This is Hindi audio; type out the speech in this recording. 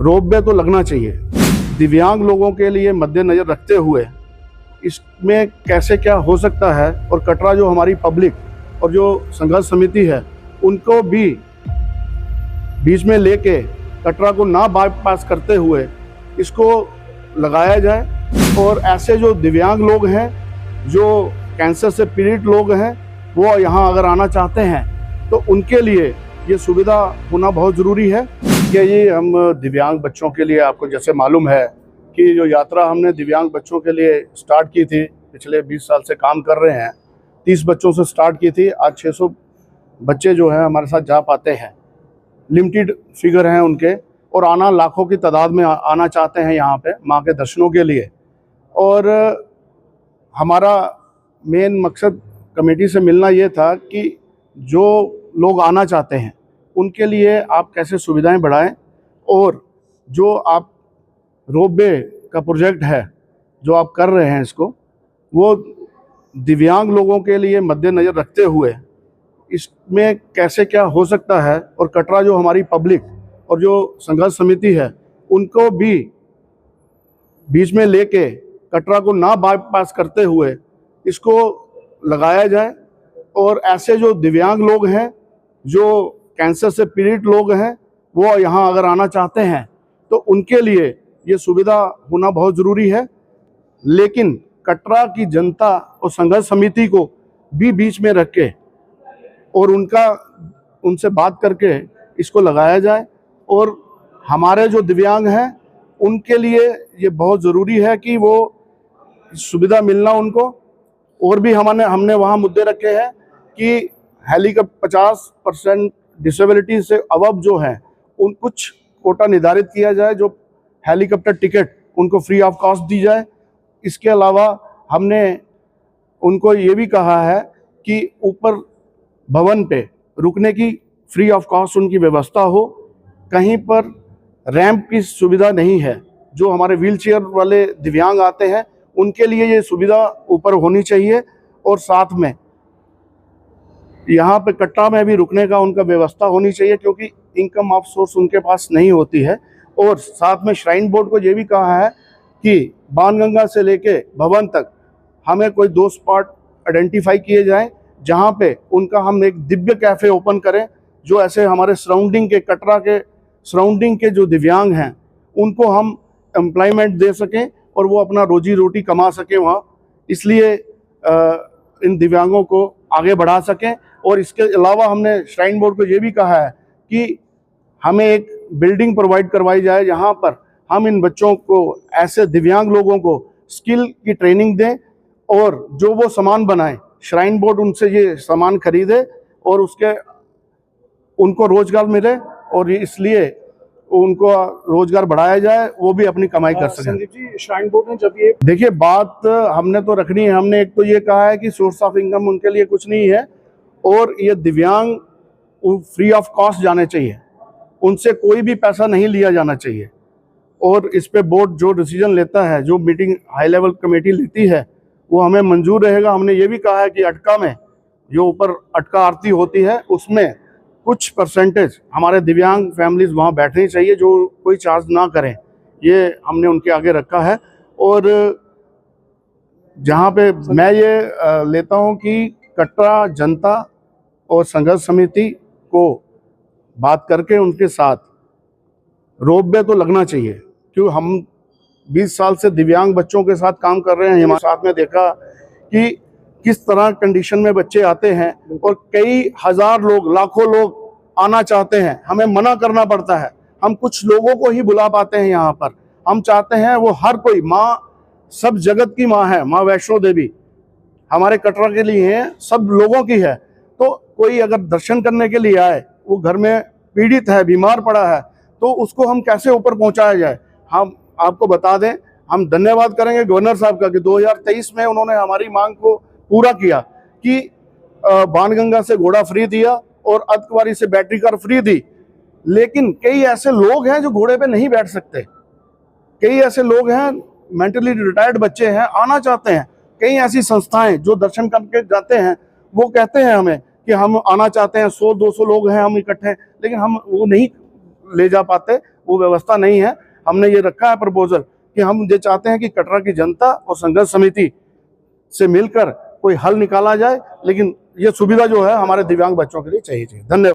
रोपवे तो लगना चाहिए। दिव्यांग लोगों के लिए मद्देनजर रखते हुए इसमें कैसे क्या हो सकता है, और कटरा जो हमारी पब्लिक और जो संघर्ष समिति है उनको भी बीच में लेके कटरा को ना बाईपास करते हुए इसको लगाया जाए। और ऐसे जो दिव्यांग लोग हैं, जो कैंसर से पीड़ित लोग हैं, वो यहाँ अगर आना चाहते हैं तो उनके लिए ये सुविधा होना बहुत ज़रूरी है। कि ये हम दिव्यांग बच्चों के लिए, आपको जैसे मालूम है कि जो यात्रा हमने दिव्यांग बच्चों के लिए स्टार्ट की थी, पिछले 20 साल से काम कर रहे हैं, 30 बच्चों से स्टार्ट की थी। आज 600 बच्चे जो हैं हमारे साथ जा पाते हैं। लिमिटेड फिगर हैं उनके, और आना लाखों की तादाद में आना चाहते हैं यहाँ पे माँ के दर्शनों के लिए। और हमारा मेन मकसद कमेटी से मिलना ये था कि जो लोग आना चाहते हैं उनके लिए आप कैसे सुविधाएं बढ़ाएं, और जो आप रोपवे का प्रोजेक्ट है जो आप कर रहे हैं इसको, वो दिव्यांग लोगों के लिए मद्देनज़र रखते हुए इसमें कैसे क्या हो सकता है, और कटरा जो हमारी पब्लिक और जो संघर्ष समिति है उनको भी बीच में लेके कटरा को ना बाईपास करते हुए इसको लगाया जाए। और ऐसे जो दिव्यांग लोग हैं, जो कैंसर से पीड़ित लोग हैं, वो यहाँ अगर आना चाहते हैं तो उनके लिए ये सुविधा होना बहुत ज़रूरी है। लेकिन कटरा की जनता और संघर्ष समिति को भी बीच में रख के और उनसे बात करके इसको लगाया जाए। और हमारे जो दिव्यांग हैं उनके लिए ये बहुत ज़रूरी है कि वो सुविधा मिलना उनको। और भी हमने वहाँ मुद्दे रखे हैं कि हेलीकॉप्टर 50% डिसेबिलिटी से अबव जो है उन कुछ कोटा निर्धारित किया जाए, जो हेलीकॉप्टर टिकट उनको फ्री ऑफ कॉस्ट दी जाए। इसके अलावा हमने उनको ये भी कहा है कि ऊपर भवन पे रुकने की फ्री ऑफ कॉस्ट उनकी व्यवस्था हो। कहीं पर रैंप की सुविधा नहीं है, जो हमारे व्हीलचेयर वाले दिव्यांग आते हैं उनके लिए ये सुविधा ऊपर होनी चाहिए। और साथ में यहाँ पे कटरा में भी रुकने का उनका व्यवस्था होनी चाहिए, क्योंकि इनकम ऑफ सोर्स उनके पास नहीं होती है। और साथ में श्राइन बोर्ड को ये भी कहा है कि बाणगंगा से लेके भवन तक हमें कोई 2 स्पॉट आइडेंटिफाई किए जाएं, जहाँ पे उनका हम एक दिव्य कैफ़े ओपन करें, जो ऐसे हमारे सराउंडिंग के, कटरा के सराउंडिंग के जो दिव्यांग हैं उनको हम एम्प्लॉयमेंट दे सकें और वो अपना रोजी रोटी कमा सकें वहाँ। इसलिए इन दिव्यांगों को आगे बढ़ा सकें। और इसके अलावा हमने श्राइन बोर्ड को ये भी कहा है कि हमें एक बिल्डिंग प्रोवाइड करवाई जाए, जहाँ पर हम इन बच्चों को, ऐसे दिव्यांग लोगों को स्किल की ट्रेनिंग दें, और जो वो सामान बनाएं श्राइन बोर्ड उनसे ये सामान खरीदे और उनको रोजगार मिले, और इसलिए उनको रोजगार बढ़ाया जाए, वो भी अपनी कमाई कर सकें। संदीप जी, श्राइन बोर्ड ने जब ये देखिए, बात हमने तो रखनी है। हमने एक तो ये कहा है कि सोर्स ऑफ इनकम उनके लिए कुछ नहीं है, और ये दिव्यांग फ्री ऑफ कॉस्ट जाने चाहिए, उनसे कोई भी पैसा नहीं लिया जाना चाहिए। और इस पे बोर्ड जो डिसीजन लेता है, जो मीटिंग हाई लेवल कमेटी लेती है, वो हमें मंजूर रहेगा। हमने ये भी कहा है कि अटका में जो ऊपर अटका आरती होती है उसमें कुछ परसेंटेज हमारे दिव्यांग फैमिलीज वहाँ बैठनी चाहिए, जो कोई चार्ज ना करें। ये हमने उनके आगे रखा है। और जहाँ पे मैं ये लेता हूँ कि कटरा जनता और संघर्ष समिति को बात करके उनके साथ रोपवे तो लगना चाहिए, क्योंकि हम 20 साल से दिव्यांग बच्चों के साथ काम कर रहे हैं। हमारे साथ में देखा कि किस तरह कंडीशन में बच्चे आते हैं, और कई हजार लोग, लाखों लोग आना चाहते हैं, हमें मना करना पड़ता है। हम कुछ लोगों को ही बुला पाते हैं यहाँ पर। हम चाहते हैं वो हर कोई, माँ सब जगत की माँ है, माँ वैष्णो देवी हमारे कटरा के लिए है, सब लोगों की है। तो कोई अगर दर्शन करने के लिए आए, वो घर में पीड़ित है, बीमार पड़ा है, तो उसको हम कैसे ऊपर पहुँचाया जाए। हम आपको बता दें, हम धन्यवाद करेंगे गवर्नर साहब का कि 2023 में उन्होंने हमारी मांग को पूरा किया कि बाणगंगा से घोड़ा फ्री दिया और अर्धकुंवारी से बैटरी कार फ्री दी। लेकिन कई ऐसे लोग हैं जो घोड़े पे नहीं बैठ सकते, कई ऐसे लोग हैं, मेंटली रिटायर्ड बच्चे हैं, आना चाहते हैं। कई ऐसी संस्थाएं जो दर्शन करके जाते हैं, वो कहते हैं हमें कि हम आना चाहते हैं, 100-200 लोग हैं हम इकट्ठे, लेकिन हम वो नहीं ले जा पाते। वो व्यवस्था नहीं है। हमने ये रखा है प्रपोजल कि हम ये चाहते हैं कि कटरा की जनता और संघर्ष समिति से मिलकर कोई हल निकाला जाए, लेकिन ये सुविधा जो है हमारे दिव्यांग बच्चों के लिए चाहिए। धन्यवाद।